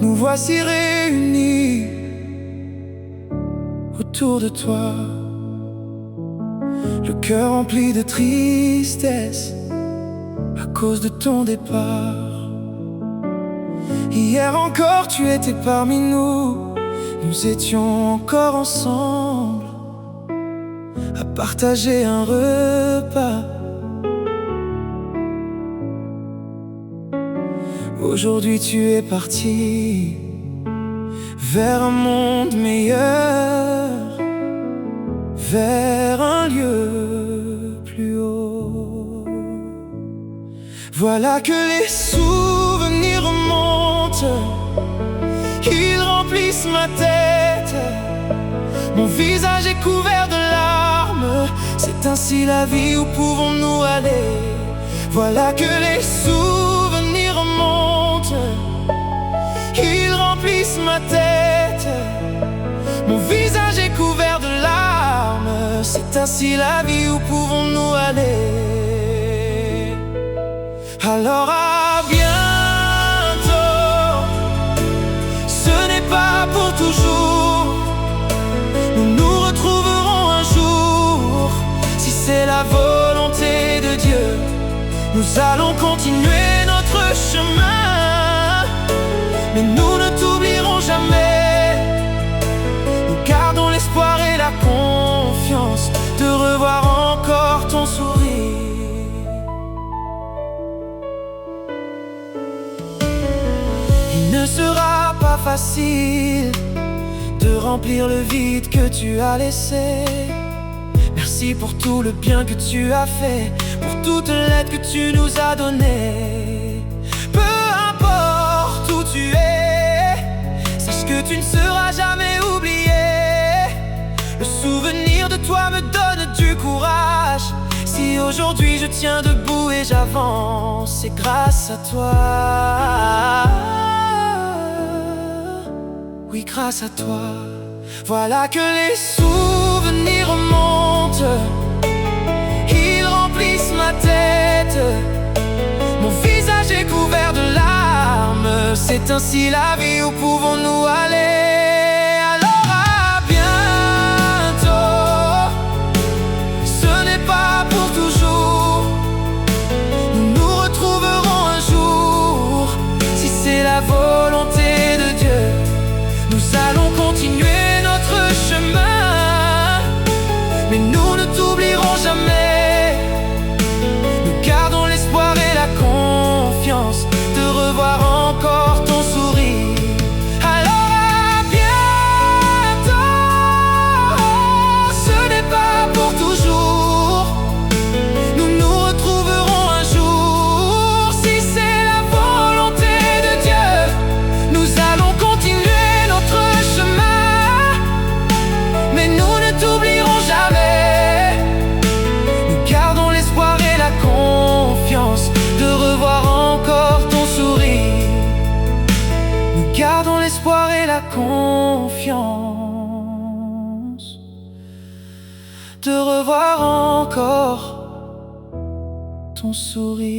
Nous voici réunis autour de toi, le cœur rempli de tristesse à cause de ton départ. Hier encore tu étais parmi nous, nous étions encore ensemble à partager un repas. Aujourd'hui tu es parti vers un monde meilleur, vers un lieu plus haut. Voilà que les souvenirs remontent, ils remplissent ma tête. Mon visage est couvert de larmes, c'est ainsi la vie, où pouvons-nous aller? Voilà que les souvenirs remontent, ils remplissent ma tête. Mon visage est couvert de larmes, c'est ainsi la vie, où pouvons-nous aller? Alors à bientôt, ce n'est pas pour toujours. Nous nous retrouverons un jour, si c'est la volonté de Dieu. Nous allons continuer notre chemin, mais nous ne t'oublierons jamais. Nous gardons l'espoir et la confiance de revoir encore ton sourire. Il ne sera pas facile de remplir le vide que tu as laissé. Merci pour tout le bien que tu as fait, pour toute l'aide que tu nous as donnée. Peu importe où tu es, sache que tu ne seras jamais oublié. Le souvenir de toi me donne du courage. Si aujourd'hui je tiens debout et j'avance, c'est grâce à toi. Oui, grâce à toi. Voilà que les souvenirs remontent, ils remplissent ma tête. Mon visage est couvert de larmes, c'est ainsi la vie, où pouvons-nous aller? Alors à bientôt, ce n'est pas pour toujours. Nous nous retrouverons un jour, si c'est la volonté de Dieu. Nous allons continuer notre chemin, mais nous ne t'oublierons jamais. Nous gardons l'espoir et la confiance de revoir encore ton sourire. Alors à bientôt, ce n'est pas pour toujours. Nous nous retrouverons un jour, si c'est la volonté de Dieu. Nous allons continuer notre chemin, mais nous ne t'oublierons jamais. Nous gardons l'espoir et la confiance de revoir encore ton sourire. Nous gardons l'espoir et la confiance de revoir encore ton sourire.